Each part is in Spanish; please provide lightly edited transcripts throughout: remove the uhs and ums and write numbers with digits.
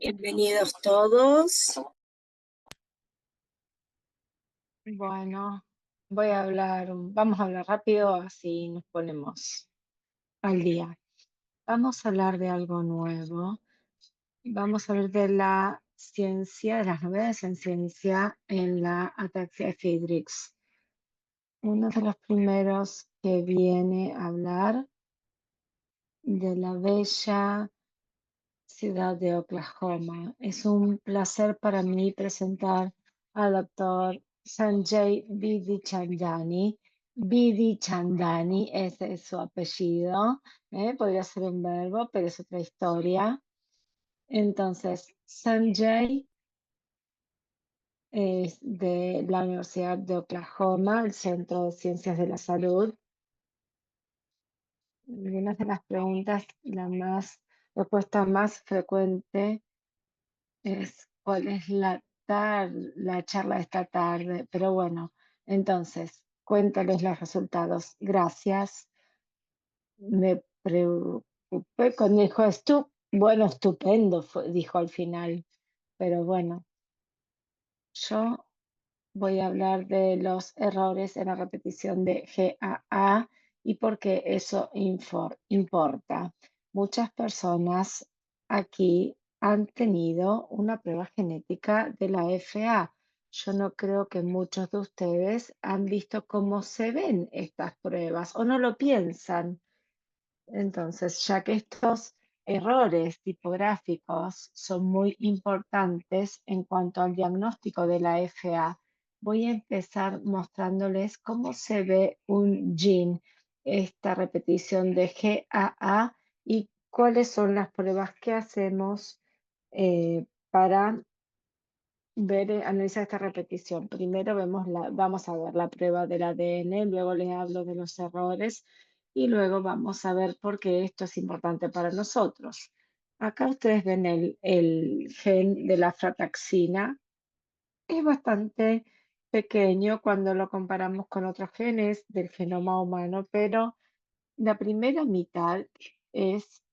Bienvenidos todos. Bueno, vamos a hablar rápido, así nos ponemos al día. Vamos a hablar de algo nuevo. Vamos a hablar de la ciencia, de las novedades en ciencia en la ataxia Friedrichs. Uno de los primeros que viene a hablar de la bella ciudad de Oklahoma. Es un placer para mí presentar al doctor Sanjay Vidichandani. Vidichandani, ese es su apellido. Podría ser un verbo, pero es otra historia. Entonces, Sanjay es de la Universidad de Oklahoma, el Centro de Ciencias de la Salud. Una de las preguntas, respuesta más frecuente es cuál es la charla de esta tarde, pero bueno, entonces, cuéntales los resultados. Gracias. Me preocupé cuando dijo bueno, estupendo, dijo al final, pero bueno, yo voy a hablar de los errores en la repetición de GAA y por qué eso importa. Muchas personas aquí han tenido una prueba genética de la FA. Yo no creo que muchos de ustedes han visto cómo se ven estas pruebas o no lo piensan. Entonces, ya que estos errores tipográficos son muy importantes en cuanto al diagnóstico de la FA, voy a empezar mostrándoles cómo se ve un gene, esta repetición de GAA y cuáles son las pruebas que hacemos para analizar esta repetición. Primero vamos a ver la prueba del ADN, luego les hablo de los errores y luego vamos a ver por qué esto es importante para nosotros. Acá ustedes ven el gen de la frataxina. Es bastante pequeño cuando lo comparamos con otros genes del genoma humano, pero la primera mitad es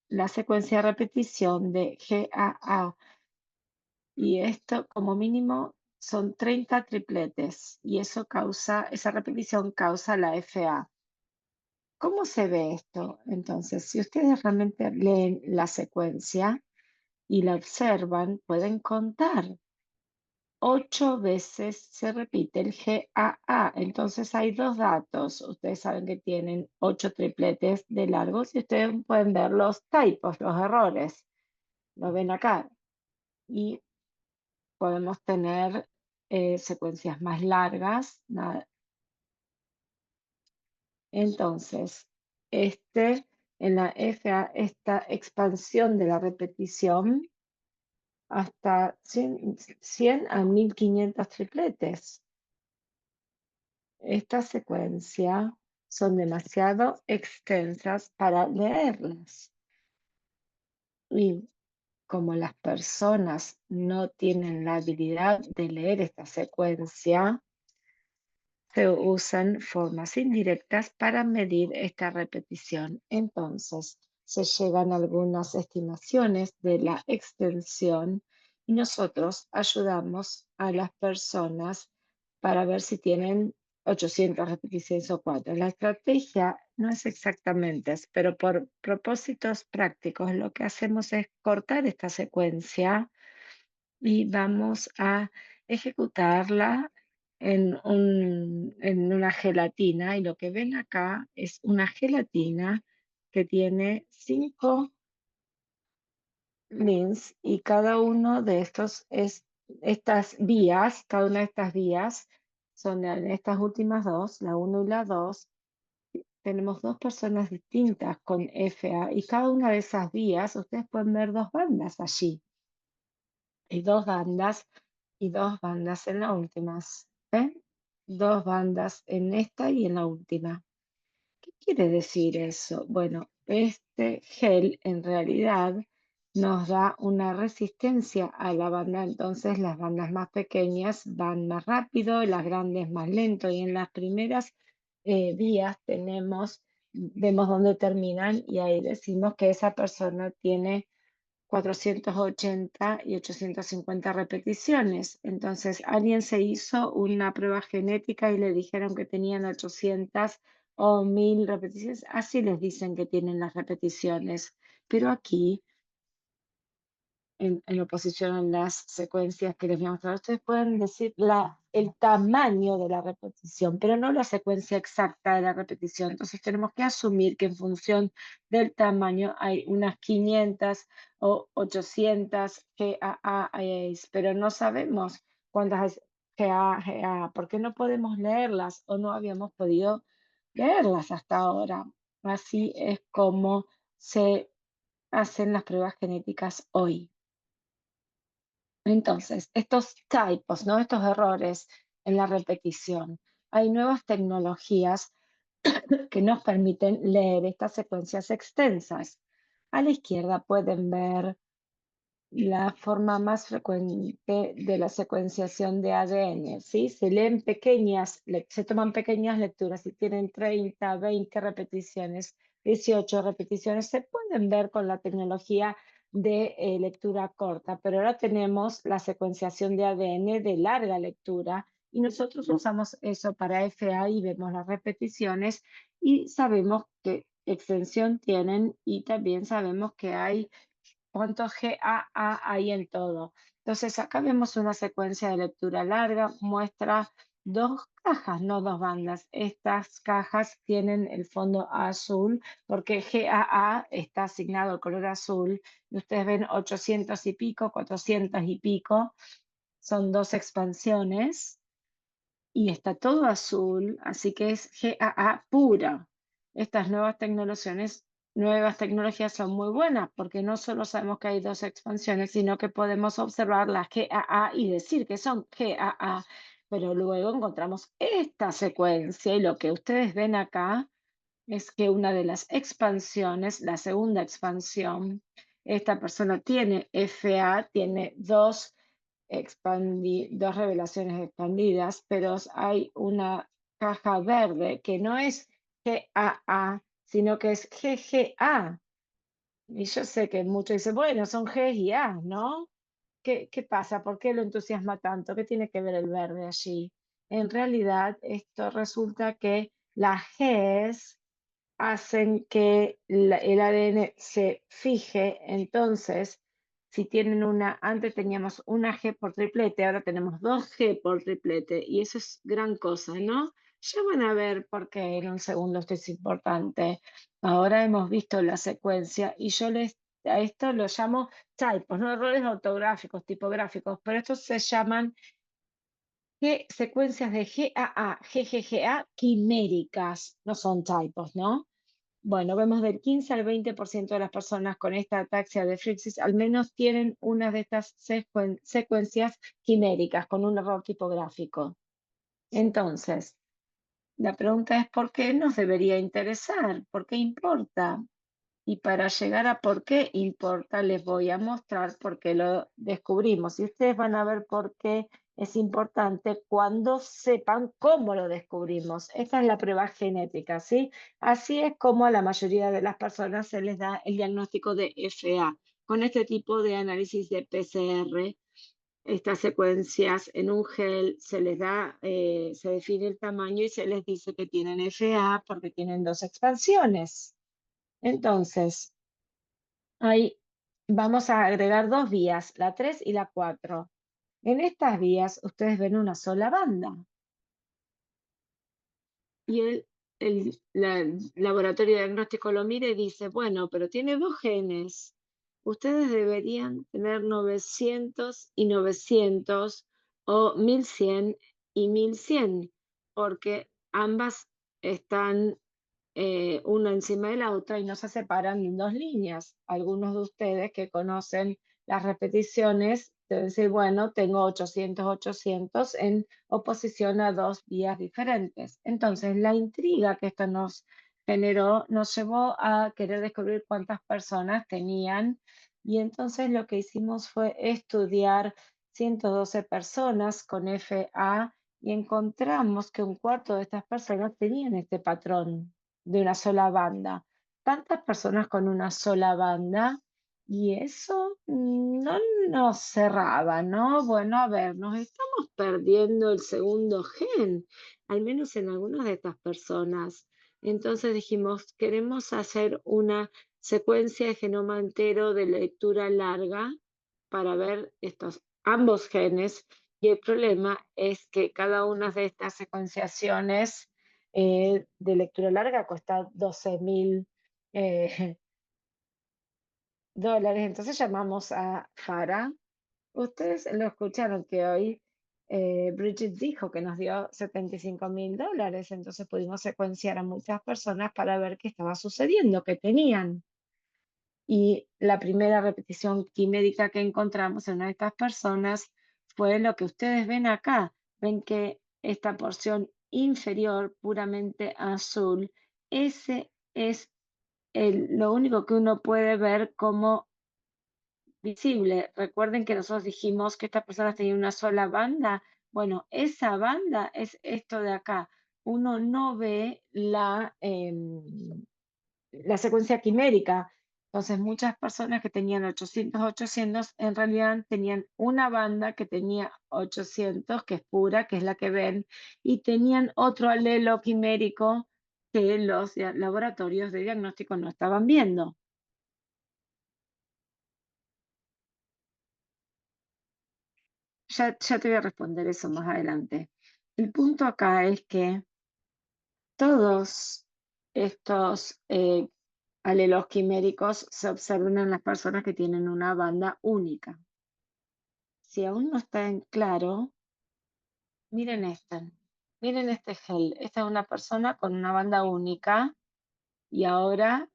la secuencia de repetición de GAA. Y esto, como mínimo, son 30 tripletes y esa repetición causa la FA. ¿Cómo se ve esto? Entonces, si ustedes realmente leen la secuencia y la observan, pueden contar. 8 veces se repite el GAA. Entonces hay dos datos. Ustedes saben que tienen 8 tripletes de largos y ustedes pueden ver los typos, los errores. Lo ven acá. Y podemos tener secuencias más largas. Entonces, en la FA, esta expansión de la repetición hasta 100 a 1500 tripletes. Esta secuencia son demasiado extensas para leerlas. Y como las personas no tienen la habilidad de leer esta secuencia, se usan formas indirectas para medir esta repetición. Entonces, se llegan a algunas estimaciones de la extensión y nosotros ayudamos a las personas para ver si tienen 800 repeticiones o 4. La estrategia no es exactamente, pero por propósitos prácticos lo que hacemos es cortar esta secuencia y vamos a ejecutarla en una gelatina. Y lo que ven acá es una gelatina que tiene 5 links y cada uno de cada una de estas vías son en estas últimas dos, la uno y la 2. Tenemos dos personas distintas con FA y cada una de esas vías, ustedes pueden ver dos bandas allí. Hay dos bandas y dos bandas en la última. ¿Ven? Dos bandas en esta y en la última. ¿Qué quiere decir eso? Bueno, este gel en realidad nos da una resistencia a la banda, entonces las bandas más pequeñas van más rápido y las grandes más lento. Y en las primeras vías vemos dónde terminan y ahí decimos que esa persona tiene 480 y 850 repeticiones. Entonces, alguien se hizo una prueba genética y le dijeron que tenían 800 o 1000 repeticiones. Así les dicen que tienen las repeticiones. Pero aquí en oposición a las secuencias que les voy a mostrar. Ustedes pueden decir el tamaño de la repetición, pero no la secuencia exacta de la repetición. Entonces tenemos que asumir que en función del tamaño hay unas 500 o 800 GAAs, pero no sabemos cuántas es GA, porque no podemos leerlas o no habíamos podido leerlas hasta ahora. Así es como se hacen las pruebas genéticas hoy. Entonces, estos typos, ¿no? Estos errores en la repetición. Hay nuevas tecnologías que nos permiten leer estas secuencias extensas. A la izquierda pueden ver la forma más frecuente de la secuenciación de ADN, ¿sí? Se leen se toman pequeñas lecturas y tienen 30, 20 repeticiones, 18 repeticiones. Se pueden ver con la tecnología de lectura corta, pero ahora tenemos la secuenciación de ADN de larga lectura y nosotros usamos eso para FA y vemos las repeticiones y sabemos qué extensión tienen y también sabemos que hay cuántos GAA hay en todo. Entonces, acá vemos una secuencia de lectura larga, muestra dos cajas, no dos bandas. Estas cajas tienen el fondo azul porque GAA está asignado al color azul. Y ustedes ven 800 y pico, 400 y pico. Son dos expansiones y está todo azul, así que es GAA pura. Estas nuevas tecnologías son muy buenas porque no solo sabemos que hay dos expansiones, sino que podemos observar las GAA y decir que son GAA, pero luego encontramos esta secuencia y lo que ustedes ven acá es que una de las expansiones, la segunda expansión, esta persona tiene FA, tiene dos revelaciones expandidas, pero hay una caja verde que no es GAA, sino que es GGA. Y yo sé que muchos dicen, bueno, son G y A, ¿no? ¿Qué pasa? ¿Por qué lo entusiasma tanto? ¿Qué tiene que ver el verde allí? En realidad, esto resulta que las Gs hacen que el ADN se fije. Entonces, si tienen antes teníamos una G por triplete, ahora tenemos dos G por triplete, y eso es gran cosa, ¿no? Ya van a ver por qué en un segundo esto es importante. Ahora hemos visto la secuencia y a esto lo llamo typos, no errores ortográficos, tipográficos, pero estos se llaman secuencias de GAA, GGGA quiméricas, no son typos, ¿no? Bueno, vemos del 15 al 20% de las personas con esta ataxia de Frixis al menos tienen una de estas secuencias quiméricas con un error tipográfico. Entonces, la pregunta es ¿por qué nos debería interesar? ¿Por qué importa? Y para llegar a por qué importa, les voy a mostrar por qué lo descubrimos. Y ustedes van a ver por qué es importante cuando sepan cómo lo descubrimos. Esta es la prueba genética, ¿sí? Así es como a la mayoría de las personas se les da el diagnóstico de FA. Con este tipo de análisis de PCR, estas secuencias en un gel se les da, se define el tamaño y se les dice que tienen FA porque tienen dos expansiones. Entonces, ahí vamos a agregar dos vías, la 3 y la 4. En estas vías ustedes ven una sola banda y el laboratorio de diagnóstico lo mira y dice, bueno, pero tiene dos genes. Ustedes deberían tener 900 y 900 o 1100 y 1100 porque ambas están una encima de la otra y no se separan en dos líneas. Algunos de ustedes que conocen las repeticiones deben decir, bueno, tengo 800, 800 en oposición a dos vías diferentes. Entonces, la intriga que esto nos generó nos llevó a querer descubrir cuántas personas tenían y entonces lo que hicimos fue estudiar 112 personas con FA y encontramos que un cuarto de estas personas tenían este patrón de una sola banda. Tantas personas con una sola banda y eso no nos cerraba, ¿no? Bueno, a ver, nos estamos perdiendo el segundo gen, al menos en algunas de estas personas. Entonces dijimos, queremos hacer una secuencia de genoma entero de lectura larga para ver estos ambos genes. Y el problema es que cada una de estas secuenciaciones de lectura larga cuesta 12.000 dólares. Entonces llamamos a Farah. Ustedes lo escucharon que hoy Bridget dijo que nos dio 75.000 dólares, entonces pudimos secuenciar a muchas personas para ver qué estaba sucediendo, qué tenían. Y la primera repetición quimérica que encontramos en una de estas personas fue lo que ustedes ven acá. Ven que esta porción inferior, puramente azul, ese es lo único que uno puede ver como visible. Recuerden que nosotros dijimos que estas personas tenían una sola banda. Bueno, esa banda es esto de acá. Uno no ve la secuencia quimérica. Entonces, muchas personas que tenían 800 en realidad tenían una banda que tenía 800, que es pura, que es la que ven, y tenían otro alelo quimérico que los laboratorios de diagnóstico no estaban viendo. Ya te voy a responder eso más adelante. El punto acá es que todos estos alelos quiméricos se observan en las personas que tienen una banda única. Si aún no está en claro, miren miren este gel. Esta es una persona con una banda única y ahora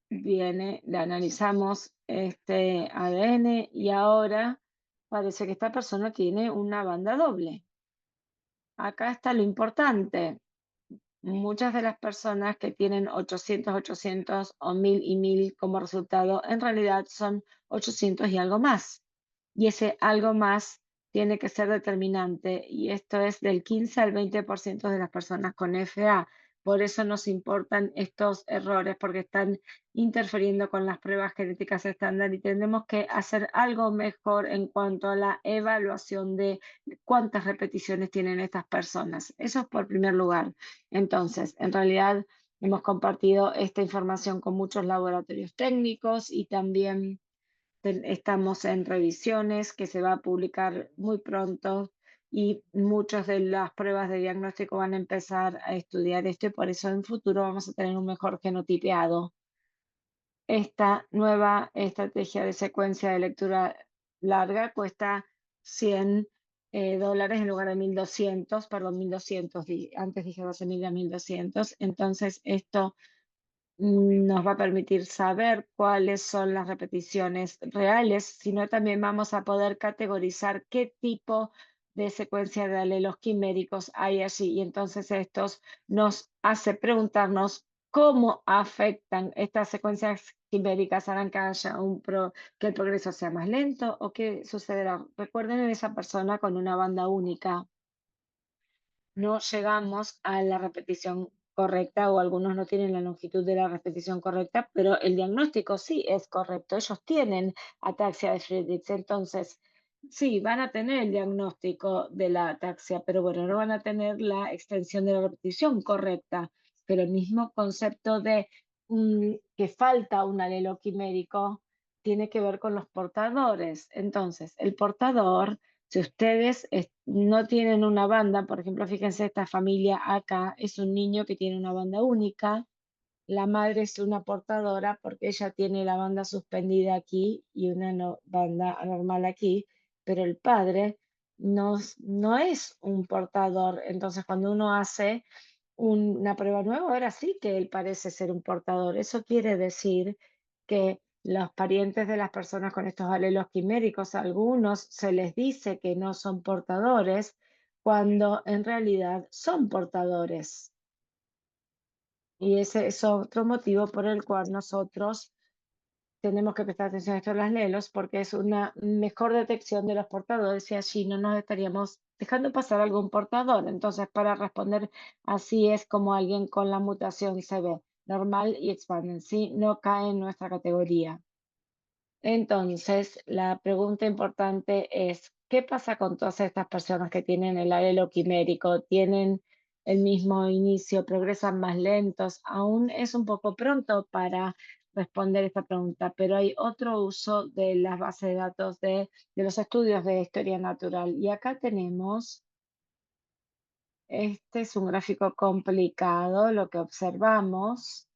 le analizamos este ADN y ahora parece que esta persona tiene una banda doble. Acá está lo importante. Muchas de las personas que tienen 800 o 1000 como resultado, en realidad son 800 y algo más. Y ese algo más tiene que ser determinante, y esto es del 15 al 20% de las personas con FA. Por eso nos importan estos errores, porque están interfiriendo con las pruebas genéticas estándar y tenemos que hacer algo mejor en cuanto a la evaluación de cuántas repeticiones tienen estas personas. Eso es por primer lugar. Entonces, en realidad hemos compartido esta información con muchos laboratorios técnicos y también estamos en revisiones que se va a publicar muy pronto y muchas de las pruebas de diagnóstico van a empezar a estudiar esto y por eso en futuro vamos a tener un mejor genotipeado. Esta nueva estrategia de secuencia de lectura larga cuesta 100 dólares en lugar de 1.200, perdón, 1.200, antes dije 12.000 a 1.200. Entonces, esto nos va a permitir saber cuáles son las repeticiones reales, sino también vamos a poder categorizar qué tipo de secuencia de alelos quiméricos hay allí. Y entonces estos nos hace preguntarnos cómo afectan estas secuencias quiméricas, harán que haya que el progreso sea más lento o qué sucederá. Recuerden en esa persona con una banda única no llegamos a la repetición correcta o algunos no tienen la longitud de la repetición correcta, pero el diagnóstico sí es correcto. Ellos tienen ataxia de Friedrich, entonces sí, van a tener el diagnóstico de la ataxia, pero bueno, no van a tener la extensión de la repetición correcta. Pero el mismo concepto de que falta un alelo quimérico tiene que ver con los portadores. Entonces, el portador si ustedes no tienen una banda, por ejemplo, fíjense, esta familia acá es un niño que tiene una banda única, la madre es una portadora porque ella tiene la banda suspendida aquí y una banda anormal aquí, pero el padre no es un portador. Entonces, cuando uno hace una prueba nueva, ahora sí que él parece ser un portador. Eso quiere decir que los parientes de las personas con estos alelos quiméricos, a algunos se les dice que no son portadores, cuando en realidad son portadores. Y ese es otro motivo por el cual nosotros tenemos que prestar atención a estos alelos, porque es una mejor detección de los portadores y así no nos estaríamos dejando pasar algún portador. Entonces, para responder así es como alguien con la mutación se ve normal y expanden, ¿sí? No cae en nuestra categoría. Entonces, la pregunta importante es, ¿qué pasa con todas estas personas que tienen el alelo quimérico? ¿Tienen el mismo inicio, progresan más lentos? Aún es un poco pronto para responder esta pregunta, pero hay otro uso de las bases de datos de los estudios de historia natural. Y acá tenemos, este es un gráfico complicado, lo que observamos.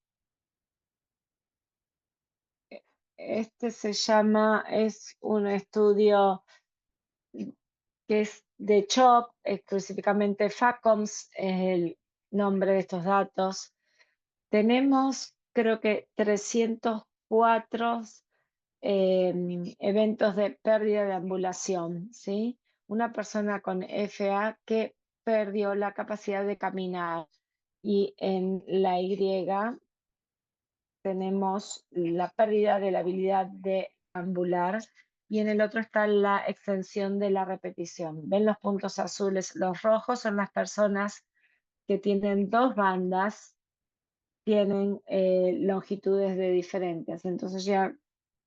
Este se llama, es un estudio que es de CHOP, específicamente FACOMS es el nombre de estos datos. Tenemos, creo que 304 eventos de pérdida de ambulación, ¿sí? Una persona con FA que perdió la capacidad de caminar y en la Y tenemos la pérdida de la habilidad de ambular y en el otro está la extensión de la repetición. ¿Ven los puntos azules? Los rojos son las personas que tienen dos bandas, tienen longitudes de diferentes. Entonces ya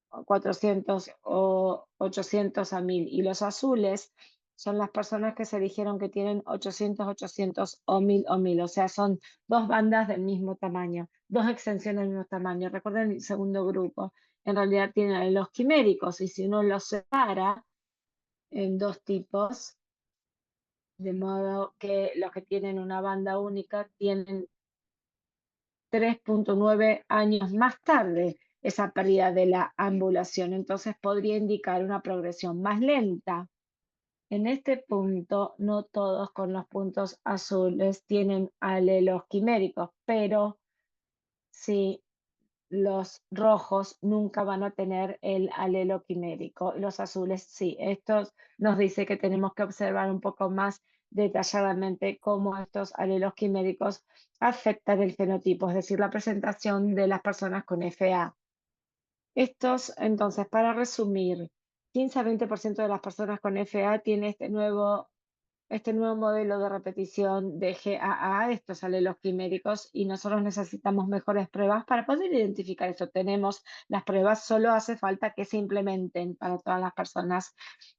400 o 800 a 1000. Y los azules son las personas que se dijeron que tienen 800, 800 o 1000 o 1000. O sea, son dos bandas del mismo tamaño, dos extensiones del mismo tamaño. Recuerden el segundo grupo. En realidad tienen los quiméricos y si uno los separa en dos tipos, de modo que los que tienen una banda única tienen 3,9 años más tarde esa pérdida de la ambulación. Entonces podría indicar una progresión más lenta. En este punto, no todos con los puntos azules tienen alelos quiméricos, pero sí los rojos nunca van a tener el alelo quimérico, los azules sí. Esto nos dice que tenemos que observar un poco más detalladamente cómo estos alelos quiméricos afectan el fenotipo, es decir, la presentación de las personas con FA. Estos, entonces, para resumir, 15 a 20% de las personas con FA tiene este nuevo modelo de repetición de GAA, estos alelos quiméricos, y nosotros necesitamos mejores pruebas para poder identificar esto. Tenemos las pruebas, solo hace falta que se implementen para todas las personas.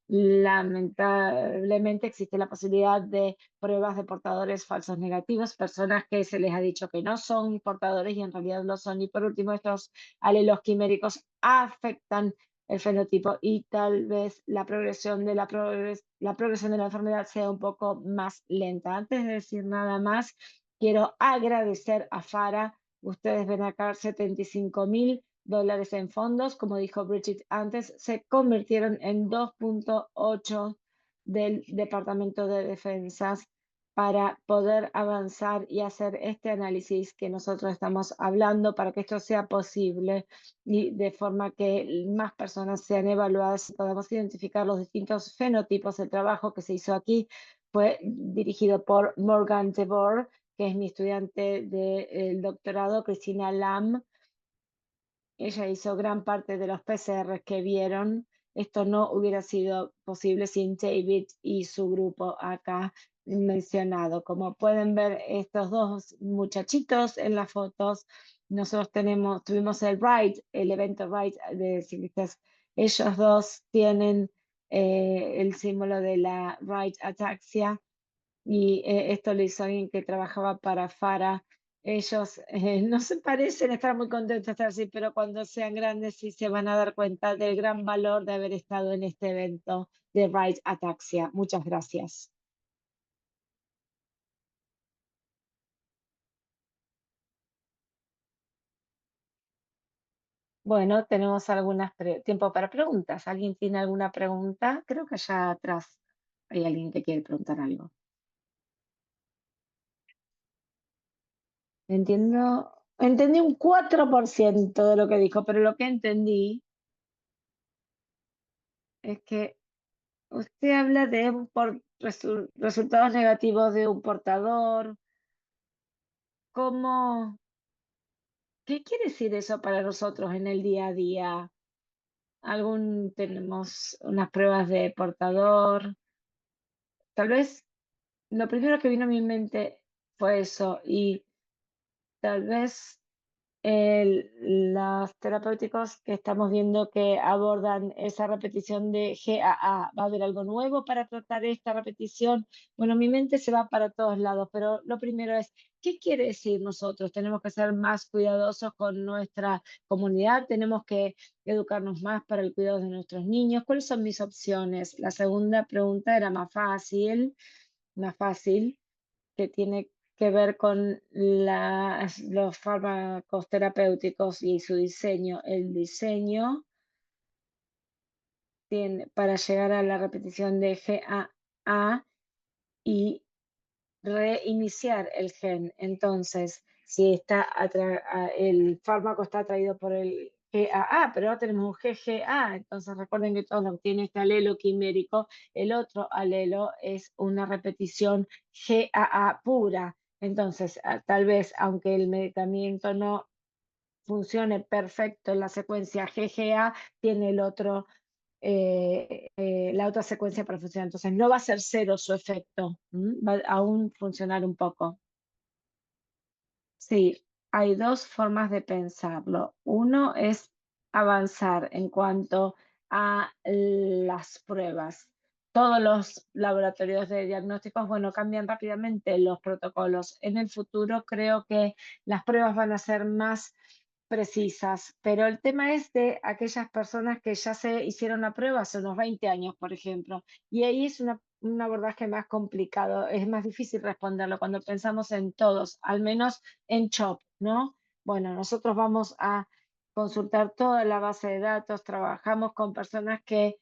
Lamentablemente existe la posibilidad de pruebas de portadores falsos negativos, personas que se les ha dicho que no son portadores y en realidad lo son. Y por último, estos alelos quiméricos afectan el fenotipo y tal vez la progresión de la progresión de la enfermedad sea un poco más lenta. Antes de decir nada más, quiero agradecer a FARA. Ustedes ven acá $75,000 en fondos. Como dijo Bridget antes, se convirtieron en 2,8 del Departamento de Defensas para poder avanzar y hacer este análisis que nosotros estamos hablando para que esto sea posible y de forma que más personas sean evaluadas y podamos identificar los distintos fenotipos. El trabajo que se hizo aquí fue dirigido por Morgan DeBoer, que es mi estudiante del doctorado, Cristina Lam. Ella hizo gran parte de los PCR que vieron. Esto no hubiera sido posible sin David y su grupo acá mencionado. Como pueden ver, estos dos muchachitos en las fotos, nosotros tuvimos el evento Ride de ciclistas. Ellos dos tienen el símbolo de la Ride ataxia y esto lo hizo alguien que trabajaba para FARA. Ellos no se parecen estar muy contentos de estar así, pero cuando sean grandes sí se van a dar cuenta del gran valor de haber estado en este evento de Ride Ataxia. Muchas gracias. Bueno, tenemos tiempo para preguntas. ¿Alguien tiene alguna pregunta? Creo que allá atrás hay alguien que quiere preguntar algo. Entendí un 4% de lo que dijo, pero lo que entendí es que usted habla de resultados negativos de un portador. ¿Cómo? ¿Qué quiere decir eso para nosotros en el día a día? Tenemos unas pruebas de portador. Tal vez lo primero que vino a mi mente fue eso y tal vez los terapéuticos que estamos viendo que abordan esa repetición de GAA. ¿Va a haber algo nuevo para tratar esta repetición? Bueno, mi mente se va para todos lados, pero lo primero es, ¿qué quiere decir nosotros? Tenemos que ser más cuidadosos con nuestra comunidad, tenemos que educarnos más para el cuidado de nuestros niños. ¿Cuáles son mis opciones? La segunda pregunta era más fácil, que tiene que ver con los fármacos terapéuticos y su diseño. El diseño tiene, para llegar a la repetición de GAA y reiniciar el gen. Entonces, si el fármaco está atraído por el GAA, pero ahora tenemos un GGA, entonces recuerden que todo lo que tiene este alelo quimérico, el otro alelo es una repetición GAA pura. Entonces, tal vez, aunque el medicamento no funcione perfecto en la secuencia GGA, tiene el otro la otra secuencia para funcionar. Entonces, no va a ser cero su efecto, va a aún funcionar un poco. Sí, hay dos formas de pensarlo. Uno es avanzar en cuanto a las pruebas. Todos los laboratorios de diagnósticos, bueno, cambian rápidamente los protocolos. En el futuro creo que las pruebas van a ser más precisas, pero el tema es de aquellas personas que ya se hicieron la prueba hace unos 20 años, por ejemplo, y ahí es un abordaje más complicado, es más difícil responderlo cuando pensamos en todos, al menos en CHOP, ¿no? Bueno, nosotros vamos a consultar toda la base de datos, trabajamos con personas que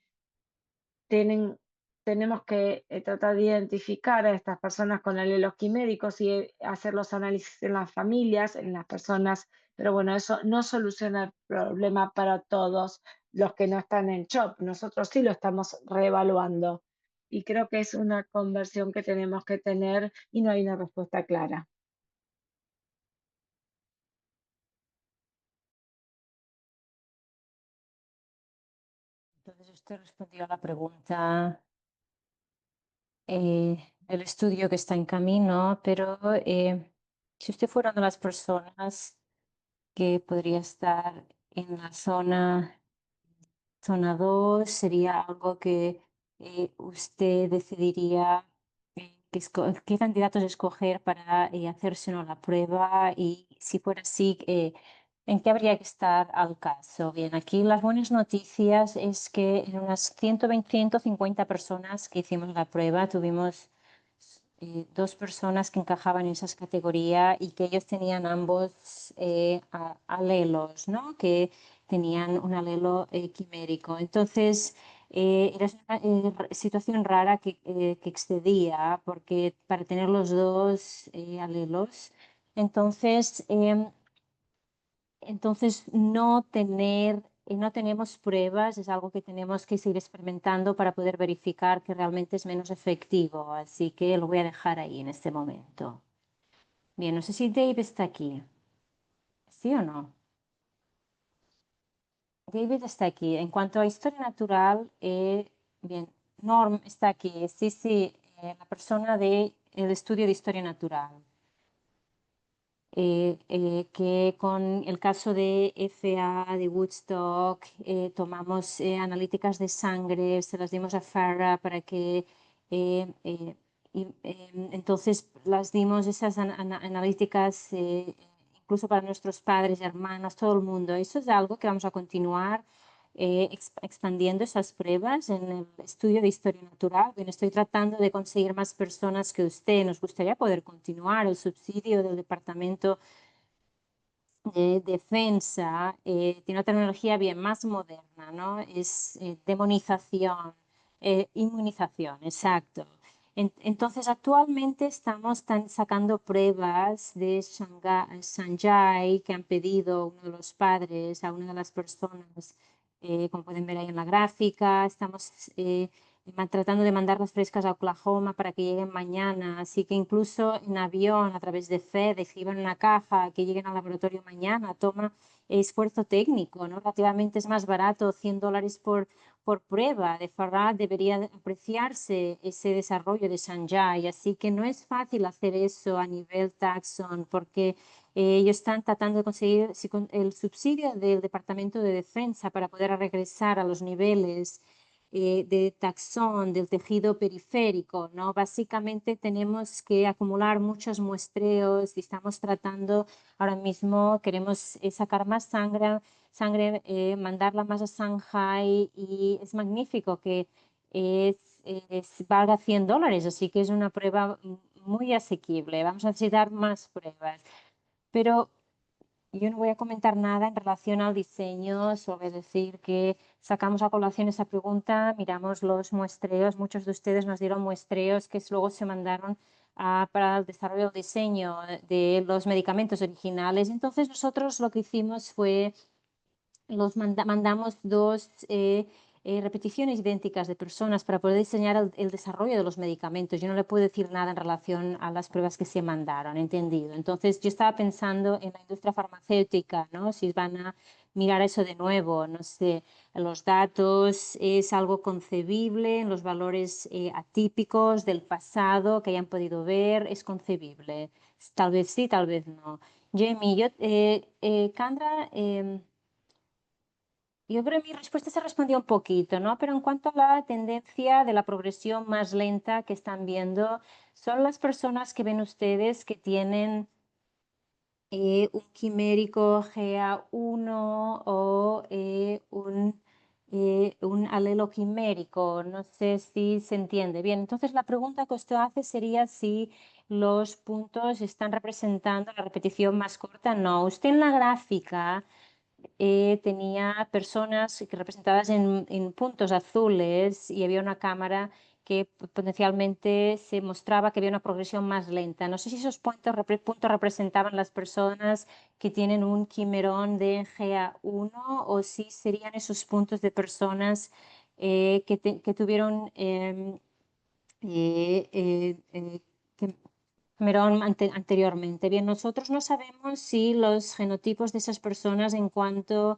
tienen, tenemos que tratar de identificar a estas personas con alelos quiméricos y hacer los análisis en las familias, en las personas, pero bueno, eso no soluciona el problema para todos los que no están en CHOP. Nosotros sí lo estamos reevaluando y creo que es una conversión que tenemos que tener y no hay una respuesta clara. Entonces usted respondió a la pregunta, el estudio que está en camino, pero si usted fuera una de las personas que podría estar en la zona 2, sería algo que usted decidiría qué candidatos escoger para hacerse o no la prueba y si fuera así, ¿en qué habría que estar al caso? Bien, aquí las buenas noticias es que en unas 120, 150 personas que hicimos la prueba tuvimos dos personas que encajaban en esas categorías y que ellos tenían ambos alelos, ¿no? Que tenían un alelo quimérico. Entonces, era una situación rara que excedía, porque para tener los dos alelos, entonces, no tenemos pruebas, es algo que tenemos que seguir experimentando para poder verificar que realmente es menos efectivo. Así que lo voy a dejar ahí en este momento. Bien, no sé si Dave está aquí. ¿Sí o no? David está aquí. En cuanto a historia natural, bien, Norm está aquí. Sí, sí, la persona del estudio de historia natural. Que con el caso de FA, de Woodstock, tomamos analíticas de sangre, se las dimos a Farah para que entonces las dimos esas analíticas incluso para nuestros padres, hermanos, todo el mundo. Eso es algo que vamos a continuar expandiendo esas pruebas en el estudio de historia natural. Bien, estoy tratando de conseguir más personas que usted. Nos gustaría poder continuar el subsidio del Departamento de Defensa. Tiene una tecnología bien más moderna, ¿no? Es demonización, inmunización, exacto. Entonces, actualmente estamos sacando pruebas de Shanghai que han pedido uno de los padres a una de las personas, como pueden ver ahí en la gráfica. Estamos tratando de mandarlas frescas a Oklahoma para que lleguen mañana. Así que incluso en avión, a través de FedEx, que llevan una caja, que lleguen al laboratorio mañana, toma esfuerzo técnico, ¿no? Relativamente es más barato, $100 por prueba. De Farad debería apreciarse ese desarrollo de Shanghai. Así que no es fácil hacer eso a nivel taxon, porque Ellos están tratando de conseguir el subsidio del Departamento de Defensa para poder regresar a los niveles de taxón del tejido periférico, ¿no? Básicamente tenemos que acumular muchos muestreos y estamos tratando ahora mismo, queremos sacar más sangre, mandarla más a Shanghai y es magnífico que valga $100, así que es una prueba muy asequible. Vamos a necesitar más pruebas, pero yo no voy a comentar nada en relación al diseño, solo voy a decir que sacamos a colación esa pregunta, miramos los muestreos, muchos de ustedes nos dieron muestreos que luego se mandaron para el desarrollo del diseño de los medicamentos originales. Entonces nosotros lo que hicimos fue mandamos dos repeticiones idénticas de personas para poder diseñar el desarrollo de los medicamentos. Yo no le puedo decir nada en relación a las pruebas que se mandaron, ¿entendido? Entonces yo estaba pensando en la industria farmacéutica, ¿no? Si van a mirar eso de nuevo, no sé, los datos es algo concebible, en los valores atípicos del pasado que hayan podido ver, es concebible. Tal vez sí, tal vez no. Jamie, Candra, yo creo que mi respuesta se respondió un poquito, ¿no? Pero en cuanto a la tendencia de la progresión más lenta que están viendo, son las personas que ven ustedes que tienen un quimérico GA1 o un alelo quimérico. No sé si se entiende. Bien, entonces la pregunta que usted hace sería si los puntos están representando la repetición más corta. No, usted en la gráfica tenía personas representadas en puntos azules y había una cámara que potencialmente se mostraba que había una progresión más lenta. No sé si esos puntos representaban las personas que tienen un quimerón de GA1 o si serían esos puntos de personas que tuvieron que Cameron anteriormente. Bien, nosotros no sabemos si los genotipos de esas personas en cuanto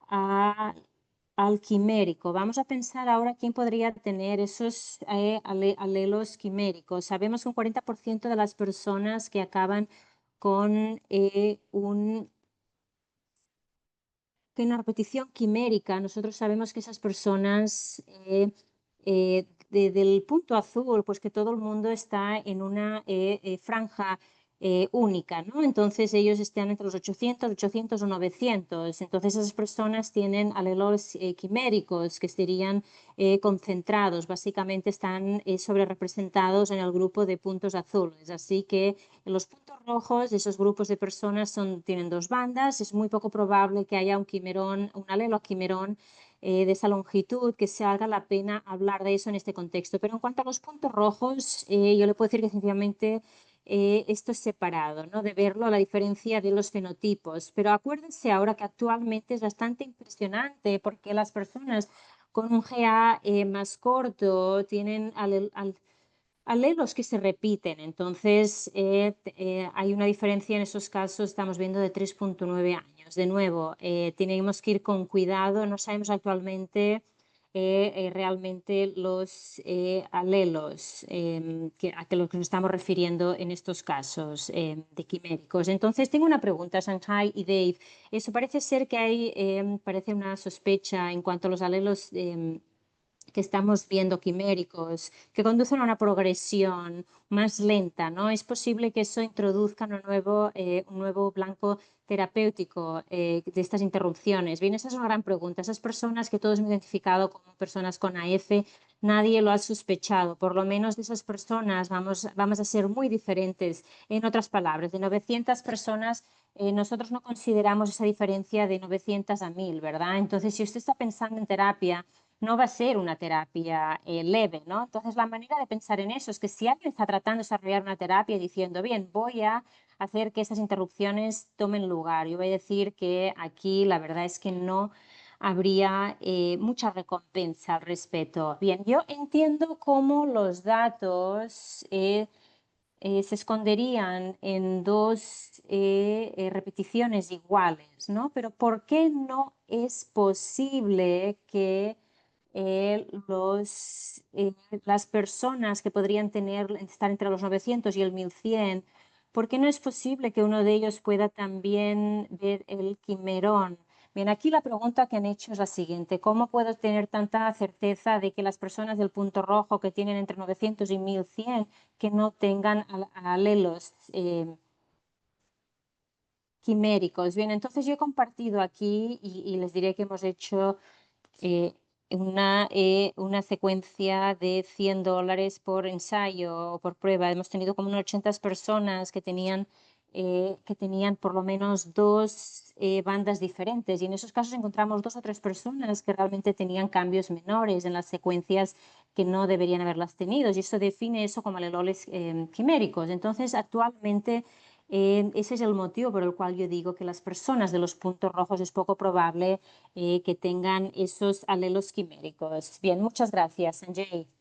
al quimérico. Vamos a pensar ahora quién podría tener esos alelos quiméricos. Sabemos que un 40% de las personas que acaban con una repetición quimérica, nosotros sabemos que esas personas del punto azul, pues que todo el mundo está en una franja única, ¿no? Entonces ellos están entre los 800 o 900. Entonces esas personas tienen alelos quiméricos que serían concentrados, básicamente están sobre representados en el grupo de puntos azules. Así que en los puntos rojos, esos grupos de personas tienen dos bandas. Es muy poco probable que haya un alelo quimerón de esa longitud, que se haga la pena hablar de eso en este contexto. Pero en cuanto a los puntos rojos, yo le puedo decir que sencillamente esto es separado, ¿no? De verlo a la diferencia de los fenotipos. Pero acuérdense ahora que actualmente es bastante impresionante porque las personas con un GA más corto tienen alelos que se repiten. Entonces, hay una diferencia en esos casos, estamos viendo de 3,9 años. De nuevo, tenemos que ir con cuidado, no sabemos actualmente realmente los alelos a que los que nos estamos refiriendo en estos casos de quiméricos. Entonces, tengo una pregunta, Shanghai y Dave. Eso parece ser que hay, parece una sospecha en cuanto a los alelos que estamos viendo quiméricos, que conducen a una progresión más lenta, ¿no? Es posible que eso introduzca un nuevo blanco terapéutico de estas interrupciones. Bien, esa es una gran pregunta. Esas personas que todos hemos identificado como personas con AF, nadie lo ha sospechado. Por lo menos de esas personas vamos a ser muy diferentes. En otras palabras, de 900 personas, nosotros no consideramos esa diferencia de 900 a 1000, ¿verdad? Entonces, si usted está pensando en terapia, no va a ser una terapia leve, ¿no? Entonces, la manera de pensar en eso es que si alguien está tratando de desarrollar una terapia diciendo, bien, voy a hacer que esas interrupciones tomen lugar, yo voy a decir que aquí la verdad es que no habría mucha recompensa al respecto. Bien, yo entiendo cómo los datos se esconderían en dos repeticiones iguales, ¿no? Pero ¿por qué no es posible que eh, las personas que podrían estar entre los 900 y el 1100 ¿por qué no es posible que uno de ellos pueda también ver el quimerón? Bien, aquí la pregunta que han hecho es la siguiente: ¿cómo puedo tener tanta certeza de que las personas del punto rojo que tienen entre 900 y 1100 que no tengan alelos quiméricos? Bien, entonces yo he compartido aquí y les diré que hemos hecho eh, una secuencia de $100 por ensayo o por prueba. Hemos tenido como unas 80 personas que tenían por lo menos dos bandas diferentes, y en esos casos encontramos 2 o 3 personas que realmente tenían cambios menores en las secuencias que no deberían haberlas tenido, y eso define eso como aleloles quiméricos. Entonces, actualmente ese es el motivo por el cual yo digo que las personas de los puntos rojos es poco probable que tengan esos alelos quiméricos. Bien, muchas gracias, Sanjay.